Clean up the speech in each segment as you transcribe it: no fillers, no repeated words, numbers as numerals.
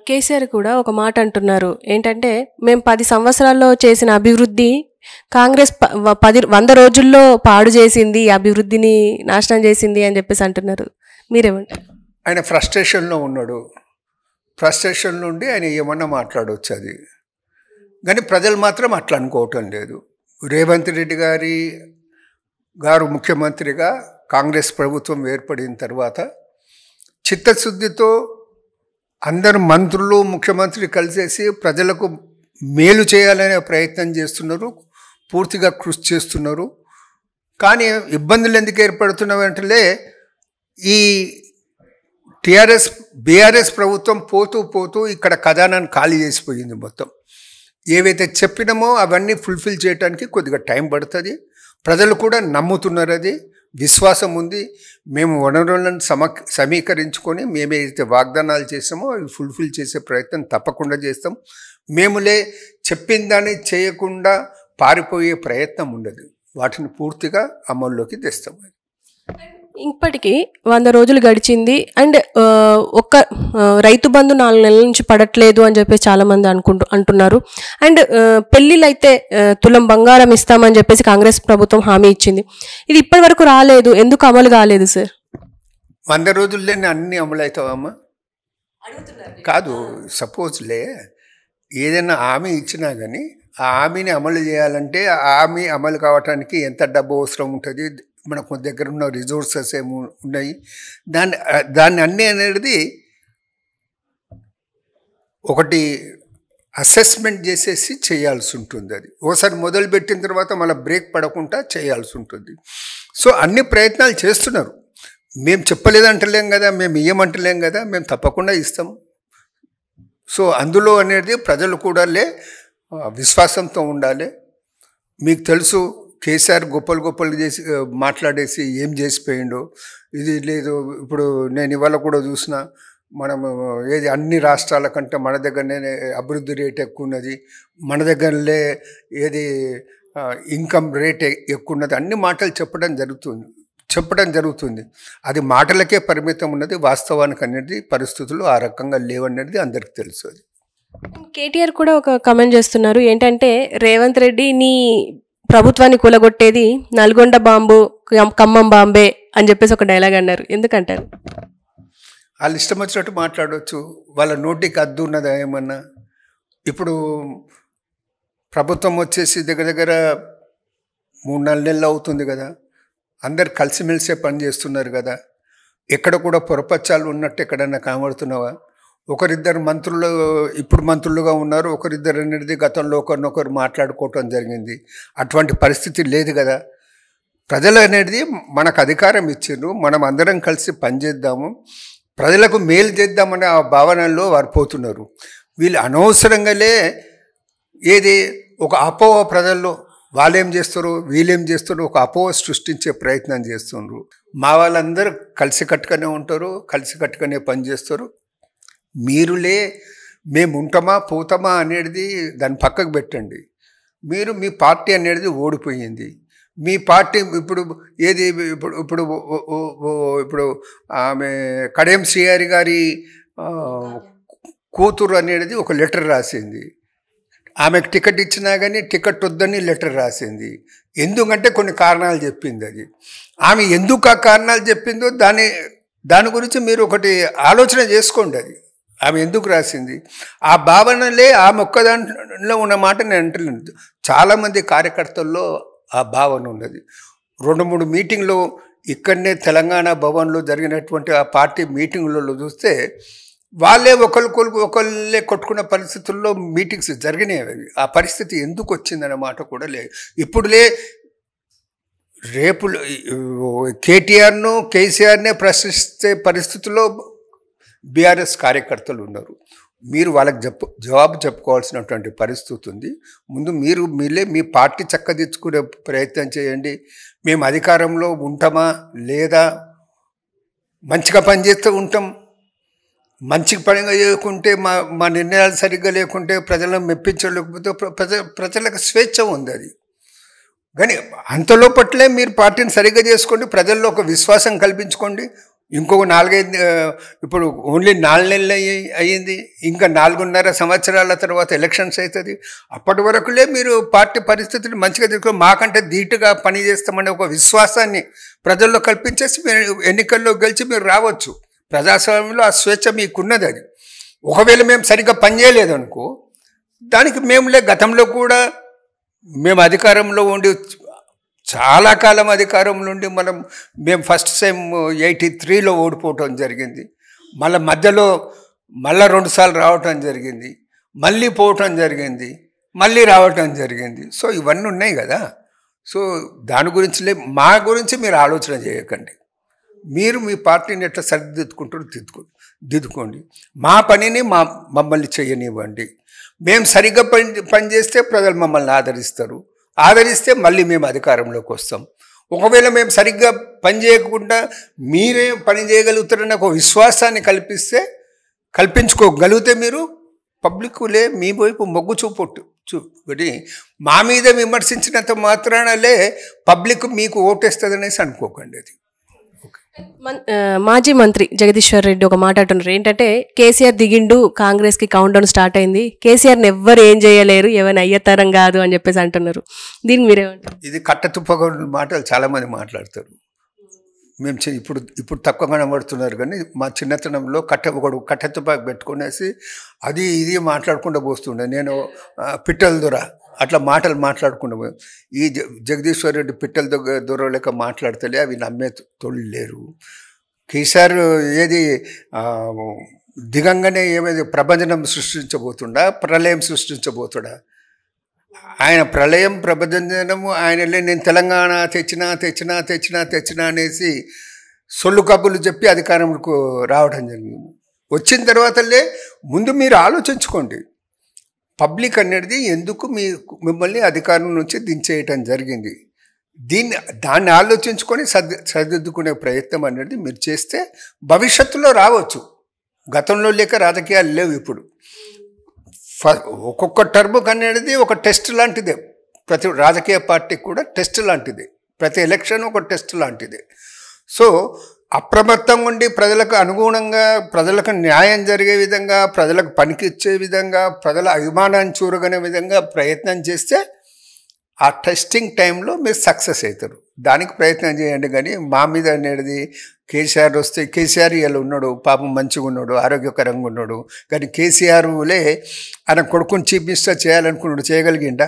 కేసీఆర్ కూడా ఒక మాట అంటున్నారు ఏంటంటే మేము 10 సంవత్సరాల్లో చేసిన అభివృద్ధి కాంగ్రెస్ 100 రోజుల్లో పాడు చేసింది, అభివృద్ధిని నాశనం చేసింది అని చెప్పేసి అంటున్నారు. మీరేమంటారు? ఆయన ఫ్రస్ట్రేషన్లో ఉన్నాడు. ఫ్రస్ట్రేషన్ నుండి ఆయన ఏమన్నా మాట్లాడవచ్చు అది, కానీ ప్రజలు మాత్రం అట్లా అనుకోవటం లేదు. రేవంత్ రెడ్డి గారు ముఖ్యమంత్రిగా కాంగ్రెస్ ప్రభుత్వం ఏర్పడిన తర్వాత చిత్తశుద్ధితో అందరు మంత్రులు ముఖ్యమంత్రి కలిసేసి ప్రజలకు మేలు చేయాలనే ప్రయత్నం చేస్తున్నారు, పూర్తిగా కృషి చేస్తున్నారు. కానీ ఇబ్బందులు ఎందుకు ఏర్పడుతున్నవి అంటే ఈ బీఆర్ఎస్ ప్రభుత్వం పోతూ ఇక్కడ ఖజానాన్ని ఖాళీ చేసిపోయింది మొత్తం. ఏవైతే చెప్పినామో అవన్నీ ఫుల్ఫిల్ చేయడానికి కొద్దిగా టైం పడుతుంది. ప్రజలు కూడా నమ్ముతున్నారు, అది విశ్వాసం ఉంది. మేము వనరులను సమీకరించుకొని మేమేదైతే వాగ్దానాలు చేసామో అవి ఫుల్ఫిల్ చేసే ప్రయత్నం తప్పకుండా చేస్తాం. మేములే చెప్పిన దాన్ని చేయకుండా పారిపోయే ప్రయత్నం ఉండదు, వాటిని పూర్తిగా అమల్లోకి తెస్తాం. ఇప్పటికీ 100 రోజులు గడిచింది అండ్ ఒక్క రైతు బంధు 4 నెలల నుంచి పడట్లేదు అని చెప్పేసి చాలామంది అంటున్నారు. అండ్ పెళ్ళిళ్ళు అయితే తులం బంగారం ఇస్తామని చెప్పేసి కాంగ్రెస్ ప్రభుత్వం హామీ ఇచ్చింది. ఇది ఇప్పటి వరకు రాలేదు, ఎందుకు అమలు కాలేదు సార్? 100 రోజుల్లోనే అన్నీ అమలు అవుతావమ్మా? కాదు, సపోజ్లే ఏదైనా హామీ ఇచ్చినా కానీ ఆ హామీని అమలు చేయాలంటే ఆ హామీ అమలు కావటానికి ఎంత డబ్బు అవసరం ఉంటుంది, మనకు దగ్గర ఉన్న రిసోర్సెస్ ఏమి ఉన్నాయి, దాన్ని అన్నీ అనేది ఒకటి అసెస్మెంట్ చేసేసి చేయాల్సి ఉంటుంది. అది ఓసారి మొదలుపెట్టిన తర్వాత మళ్ళీ బ్రేక్ పడకుండా చేయాల్సి ఉంటుంది. సో అన్ని ప్రయత్నాలు చేస్తున్నారు. మేము చెప్పలేదంటలేం కదా, మేము ఇయ్యమంటలేం కదా, మేము తప్పకుండా ఇస్తాం. సో అందులో అనేది ప్రజలు కూడా విశ్వాసంతో ఉండాలి. మీకు తెలుసు కేసీఆర్ గొప్పలు చేసి మాట్లాడేసి ఏం చేసిపోయిండో. ఇది లేదు, ఇప్పుడు నేను ఇవాళ కూడా చూసిన, మనము ఏది అన్ని రాష్ట్రాల కంటే మన దగ్గరనే అభివృద్ధి రేట్ ఎక్కువ ఉన్నది, మన దగ్గరలే ఏది ఇన్కమ్ రేట్ ఎక్కువ ఉన్నది, అన్ని మాటలు చెప్పడం జరుగుతుంది. అది మాటలకే పరిమితం ఉన్నది, వాస్తవానికి అనేది పరిస్థితులు ఆ రకంగా లేవనేది అందరికీ తెలుసు. అది కేటీఆర్ కూడా ఒక కమెంట్ చేస్తున్నారు ఏంటంటే రేవంత్ రెడ్డి నీ ప్రభుత్వాన్ని కూలగొట్టేది నల్గొండ బాంబు, ఖమ్మం బాంబే అని చెప్పేసి ఒక డైలాగ్ అన్నారు. ఎందుకంటారు? వాళ్ళు ఇష్టం వచ్చినట్టు మాట్లాడవచ్చు, వాళ్ళ నోటికి అద్దు ఉన్నదా ఏమన్నా? ఇప్పుడు ప్రభుత్వం వచ్చేసి దగ్గర 3-4 నెలలు అవుతుంది కదా, అందరు కలిసిమెలిసే పని చేస్తున్నారు కదా, ఎక్కడ కూడా పొరపచ్చాలు ఉన్నట్టు ఎక్కడన్నా కనబడుతున్నావా? ఒకరిద్దరు మంత్రులు ఇప్పుడు మంత్రులుగా ఉన్నారు, ఒకరిద్దరు అనేది గతంలో ఒకరినొకరు మాట్లాడుకోవటం జరిగింది. అటువంటి పరిస్థితి లేదు కదా. ప్రజలు అనేది మనకు అధికారం ఇచ్చిండ్రు, మనం అందరం కలిసి పనిచేద్దాము, ప్రజలకు మేలు చేద్దామనే ఆ భావనలో వారు పోతున్నారు. వీళ్ళు అనవసరంగానే ఏది ఒక అపోహ ప్రజల్లో వాళ్ళేం చేస్తారు వీళ్ళేం చేస్తారు ఒక అపోహ సృష్టించే ప్రయత్నం చేస్తున్నారు. మా వాళ్ళందరూ కలిసికట్టుగానే ఉంటారు, కలిసికట్టుగానే పనిచేస్తారు. మీరులే మేము ఉంటామా పోతామా అనేది దాన్ని పక్కకు పెట్టండి. మీ పార్టీ అనేది ఓడిపోయింది. మీ పార్టీ ఇప్పుడు ఏది ఇప్పుడు ఇప్పుడు ఆమె కడియం శ్రీహరి గారి కూతురు అనేది ఒక లెటర్ రాసింది. ఆమెకు టికెట్ ఇచ్చినా కానీ టికెట్ వద్దని లెటర్ రాసింది. ఎందుకంటే కొన్ని కారణాలు చెప్పింది. అది ఆమె ఎందుకు ఆ కారణాలు చెప్పిందో దాని గురించి మీరు ఒకటి ఆలోచన చేసుకోండి. అది ఆమె ఎందుకు రాసింది, ఆ భావనలే ఆమె ఒక్కదాంట్లో ఉన్న మాట నేను అంటలేదు. చాలామంది కార్యకర్తల్లో ఆ భావన ఉన్నది. 2-3 మీటింగ్లు ఇక్కడనే తెలంగాణ భవన్లో జరిగినటువంటి ఆ పార్టీ మీటింగులలో చూస్తే వాళ్ళే ఒకళ్ళే కొట్టుకున్న పరిస్థితుల్లో మీటింగ్స్ జరిగినాయి. ఆ పరిస్థితి ఎందుకు వచ్చిందన్నమాట కూడా లేదు. ఇప్పుడులే రేపు కేటీఆర్ను కేసీఆర్నే ప్రశ్నిస్తే పరిస్థితుల్లో బీఆర్ఎస్ కార్యకర్తలు ఉన్నారు. మీరు వాళ్ళకి జవాబు చెప్పుకోవాల్సినటువంటి పరిస్థితి ఉంది. ముందు మీరే మీ పార్టీ చక్కదిద్దుకునే ప్రయత్నం చేయండి. మేము అధికారంలో ఉంటామా లేదా, మంచిగా పనిచేస్తూ ఉంటాం, మంచిగా పనిగా చేయకుంటే మా నిర్ణయాలు సరిగ్గా లేకుంటే ప్రజలను మెప్పించలేకపోతే ప్రజలకు స్వేచ్ఛ ఉంది. అది కానీ అంతలోపట్లే మీరు పార్టీని సరిగ్గా చేసుకోండి, ప్రజల్లో ఒక విశ్వాసం కల్పించుకోండి. ఇంకొక 4-5 ఇప్పుడు ఓన్లీ 4 నెలలు అయ్యింది, ఇంకా 4.5 సంవత్సరాల తర్వాత ఎలక్షన్స్ అవుతుంది. అప్పటి వరకులే మీరు పార్టీ పరిస్థితిని మంచిగా తీసుకొని మాకంటే ధీటుగా పని చేస్తామనే ఒక విశ్వాసాన్ని ప్రజల్లో కల్పించేసి మీరు ఎన్నికల్లో గెలిచి మీరు రావచ్చు. ప్రజాస్వామ్యంలో ఆ స్వేచ్ఛ మీకున్నది. అది ఒకవేళ మేము సరిగ్గా పనిచేయలేదనుకో, దానికి గతంలో కూడా మేము అధికారంలో ఉండి చాలా కాలం అధికారంలో ఉండి మేము ఫస్ట్ టైం 83లో ఓడిపోవటం జరిగింది. మధ్యలో 2 సార్లు రావటం జరిగింది, మళ్ళీ పోవటం జరిగింది, మళ్ళీ రావటం జరిగింది. సో ఇవన్నీ ఉన్నాయి కదా. సో దాని గురించి మా గురించి మీరు ఆలోచన చేయకండి. మీరు మీ పార్టీని ఎట్లా సరిదిద్దుకుంటారో దిద్దుకోండి. మా పనిని మమ్మల్ని చేయనివ్వండి. మేము సరిగ్గా పనిచేస్తే ప్రజలు మమ్మల్ని ఆదరిస్తే మళ్ళీ మేము అధికారంలోకి వస్తాం. ఒకవేళ మేము సరిగ్గా పని చేయకుండా మీరే పని చేయగలుగుతారని ఒక విశ్వాసాన్ని కల్పించుకోగలిగితే మీరు పబ్లిక్లే మీ వైపు మొగ్గు చూపొట్టు మా మీద విమర్శించినంత మాత్రానలే పబ్లిక్ మీకు ఓటేస్తుందనేసి అనుకోకండి. అది మాజీ మంత్రి జగదీశ్వర్ రెడ్డి ఒక మాట అంటున్నారు, ఏంటంటే కేసీఆర్ దిగిండు, కాంగ్రెస్కి కౌంట్ డౌన్ స్టార్ట్ అయింది, కేసీఆర్ని ఎవ్వరు ఏం చేయలేరు, ఏమైనా అయ్యతరం కాదు అని చెప్పేసి అంటున్నారు. దీనికి మీరేమంటారు? ఇది కట్టతుప్పగా మాటలు చాలామంది మాట్లాడతారు. మేము ఇప్పుడు తక్కువ కనబడుతున్నారు, కానీ మా చిన్నతనంలో కట్టతుపాకు పెట్టుకునేసి అది ఇది మాట్లాడకుండా పోస్తుండే. నేను పిట్టల దొర అట్లా మాటలు మాట్లాడకుండా ఈ జగదీశ్వర్ రెడ్డి పిట్టల దొర లెక్క మాట్లాడతలే, అవి నమ్మే తోళ్ళు లేరు. కేసీఆర్ ఏది దిగంగానే ఏమైంది, ప్రభంజనం సృష్టించబోతుండా, ప్రళయం సృష్టించబోతుడా? ఆయన ప్రళయం ప్రభంజనము ఆయనలే. నేను తెలంగాణ తెచ్చినా అనేసి సొల్లు కబుర్లు చెప్పి అధికారంకు రావడం జరిగింది. వచ్చిన తర్వాతలే ముందు మీరు ఆలోచించుకోండి, పబ్లిక్ అనేది ఎందుకు మిమ్మల్ని అధికారం నుంచి దించేయటం జరిగింది. దాన్ని ఆలోచించుకొని సరిదిద్దుకునే ప్రయత్నం అనేది మీరు చేస్తే భవిష్యత్తులో రావచ్చు. గతంలో లేక రాజకీయాలు లేవు. ఇప్పుడు ఒక్కొక్క టర్మ్ అనేది ఒక టెస్ట్ లాంటిదే. ప్రతి రాజకీయ పార్టీకి కూడా టెస్ట్ లాంటిది. ప్రతి ఎలక్షన్ ఒక టెస్ట్ లాంటిది. సో అప్రమత్తంగా ఉండి ప్రజలకు అనుగుణంగా, ప్రజలకు న్యాయం జరిగే విధంగా, ప్రజలకు పనికిచ్చే విధంగా, ప్రజల అభిమానాన్ని చూరగనే విధంగా ప్రయత్నం చేస్తే ఆ టెస్టింగ్ టైంలో మీరు సక్సెస్ అవుతారు. దానికి ప్రయత్నం చేయండి. కానీ మా మీద అనేది కేసీఆర్ వస్తే, కేసీఆర్ ఇలా ఉన్నాడు, పాపం మంచిగా ఉన్నాడు, ఆరోగ్యకరంగా ఉన్నాడు, కానీ కేసీఆర్లే ఆయన కొడుకుని చీఫ్ మినిస్టర్ చేయాలనుకున్నాడు, చేయగలిగిండా?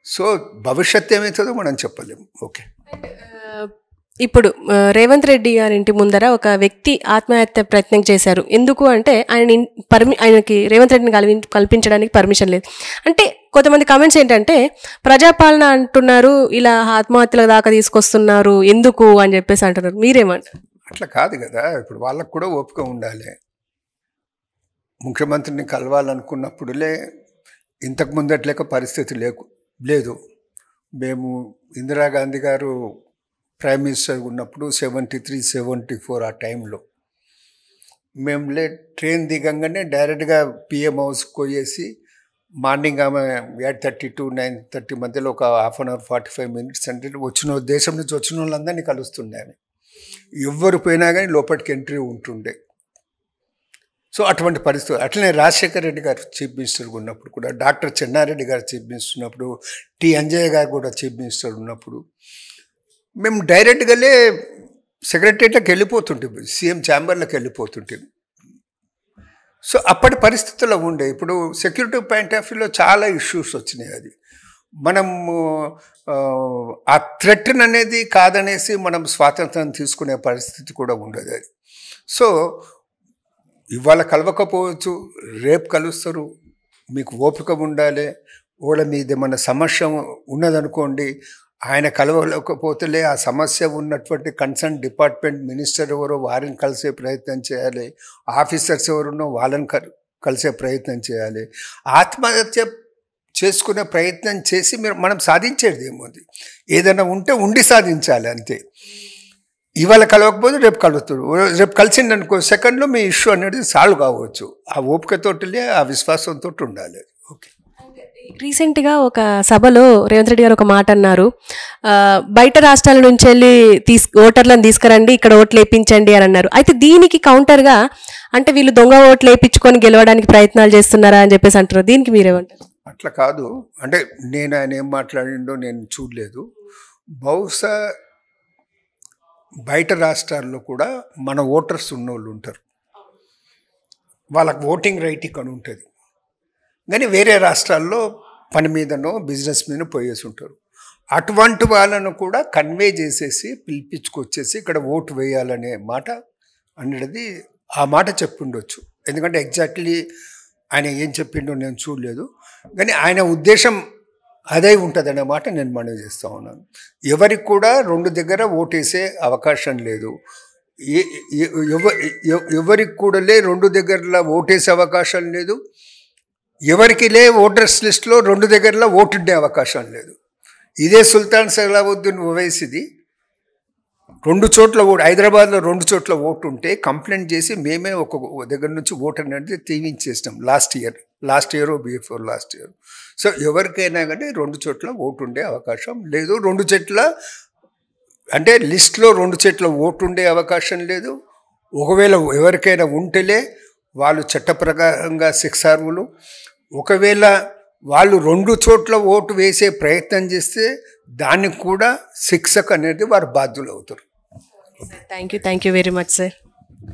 సో భవిష్యత్తు ఏమవుతుందో మనం చెప్పలేము. ఓకే, ఇప్పుడు రేవంత్ రెడ్డి గారి ఇంటి ముందర ఒక వ్యక్తి ఆత్మహత్య ప్రయత్నం చేశారు. ఎందుకు అంటే ఆయనకి రేవంత్ రెడ్డిని కల్పించడానికి పర్మిషన్ లేదు. అంటే కొంతమంది కామెంట్స్ ఏంటంటే ప్రజాపాలన అంటున్నారు, ఇలా ఆత్మహత్యల దాకా తీసుకొస్తున్నారు ఎందుకు అని చెప్పేసి అంటున్నారు. మీరేమంటారు? అట్లా కాదు కదా. ఇప్పుడు వాళ్ళకు కూడా ఓపిక ఉండాలి. ముఖ్యమంత్రిని కలవాలనుకున్నప్పుడులే ఇంతకు ముందట్లేక పరిస్థితి లేదు. మేము ఇందిరాగాంధీ గారు ప్రైమ్ మినిస్టర్ ఉన్నప్పుడు 73-74 ఆ టైంలో మేము ట్రైన్ దిగంగానే డైరెక్ట్గా పిఎం హౌస్కి పోయేసి మార్నింగ్ ఆమె 8:30 to 9:30 మధ్యలో ఒక 1/2 hour 45 minutes అంటే దేశం నుంచి వచ్చిన వాళ్ళందరినీ కలుస్తుండే. ఎవ్వరు పోయినా కానీ లోపలికి ఎంట్రీ ఉంటుండే. సో అటువంటి పరిస్థితి. అట్లనే రాజశేఖర్ రెడ్డి గారు చీఫ్ మినిస్టర్గా ఉన్నప్పుడు కూడా, డాక్టర్ చెన్నారెడ్డి గారు చీఫ్ మినిస్టర్ ఉన్నప్పుడు, అంజయ్య గారు కూడా చీఫ్ మినిస్టర్ ఉన్నప్పుడు మేము డైరెక్ట్గానే సెక్రటరియట్కి వెళ్ళిపోతుంటాం, సీఎం ఛాంబర్లకు వెళ్ళిపోతుంటాం. సో అప్పటి పరిస్థితుల్లో ఉండే. ఇప్పుడు సెక్యూరిటీ పాయింట్ ఆఫ్ వ్యూలో చాలా ఇష్యూస్ వచ్చినాయి. అది మనము ఆ థ్రెట్ని అనేది కాదనేసి మనం స్వాతంత్రం తీసుకునే పరిస్థితి కూడా ఉండదు. అది సో ఇవాళ కలవకపోవచ్చు, రేపు కలుస్తారు. మీకు ఓపిక ఉండాలి. వాళ్ళ మీద మన సమస్య ఉన్నదనుకోండి, ఆయన కలవలేకపోతేలే ఆ సమస్య ఉన్నటువంటి కన్సర్న్ డిపార్ట్మెంట్ మినిస్టర్ ఎవరో వారిని కలిసే ప్రయత్నం చేయాలి, ఆఫీసర్స్ ఎవరున్నో వాళ్ళని కలిసే ప్రయత్నం చేయాలి. ఆత్మహత్య చేసుకునే ప్రయత్నం చేసి మనం సాధించేది ఏముంది? ఏదైనా ఉంటే ఉండి సాధించాలి అంతే. ఇవాళ కలవకపోతే రేపు కలుగుతాడు, రేపు కలిసిందనుకో సెకండ్లో మీ ఇష్యూ అనేది సాల్వ్ కావచ్చు. ఆ ఓపికతోటిలే, ఆ విశ్వాసంతో ఉండాలి. ఓకే. రీసెంట్గా ఒక సభలో రేవంత్ రెడ్డి గారు ఒక మాట అన్నారు, బయట రాష్ట్రాల నుంచి వెళ్ళి ఓటర్లను తీసుకురండి, ఇక్కడ ఓట్లు వేయించండి అని అన్నారు. అయితే దీనికి కౌంటర్గా అంటే వీళ్ళు దొంగ ఓట్లు వేయించుకొని గెలవడానికి ప్రయత్నాలు చేస్తున్నారా అని చెప్పేసి అంటారు. దీనికి మీరేమంటారు? అట్లా కాదు, అంటే నేను ఆయన ఏం మాట్లాడిండో నేను చూడలేదు. బహుశా బయట రాష్ట్రాల్లో కూడా మన ఓటర్స్ ఉన్నోళ్ళు ఉంటారు, వాళ్ళకు ఓటింగ్ రైట్ ఇక్కడ ఉంటుంది. కానీ వేరే రాష్ట్రాల్లో పని మీదనో బిజినెస్ మీదనో పోయేసి ఉంటారు. అటువంటి వాళ్ళను కూడా కన్వే చేసేసి పిలిపించుకొచ్చేసి ఇక్కడ ఓటు వేయాలనే మాట అనేది ఆ మాట చెప్పిండొచ్చు. ఎందుకంటే ఎగ్జాక్ట్లీ ఆయన ఏం చెప్పిండో నేను చూడలేదు. కానీ ఆయన ఉద్దేశం అదే ఉంటుంది అనే మాట నేను మనవి చేస్తూ ఉన్నాను. ఎవరికి కూడా రెండు దగ్గర ఓటేసే అవకాశం లేదు. ఎవరికి కూడా రెండు దగ్గరలో ఓటేసే అవకాశం లేదు. ఎవరికి ఓటర్స్ లిస్టులో రెండు దగ్గరలో ఓటుండే అవకాశం లేదు. ఇదే సుల్తాన్ సలావుద్దీన్ ఓవైసీది రెండు చోట్ల ఓటు, హైదరాబాద్లో రెండు చోట్ల ఓటు ఉంటే కంప్లైంట్ చేసి మేమే ఒక దగ్గర నుంచి ఓటు అనేది తీయించేసినాం last year before last year. So ఎవరికైనా కానీ రెండు చోట్ల ఓటు ఉండే అవకాశం లేదు. రెండు చోట్ల అంటే లిస్ట్లో రెండు చోట్ల ఓటు ఉండే అవకాశం లేదు. ఒకవేళ ఎవరికైనా ఉంటేలే వాళ్ళు చట్ట ప్రకారంగా శిక్షార్హులు. ఒకవేళ వాళ్ళు రెండు చోట్ల ఓటు వేసే ప్రయత్నం చేస్తే దానికి కూడా శిక్షకు అనేది వారు బాధ్యులు అవుతారు. Thank you very much sir.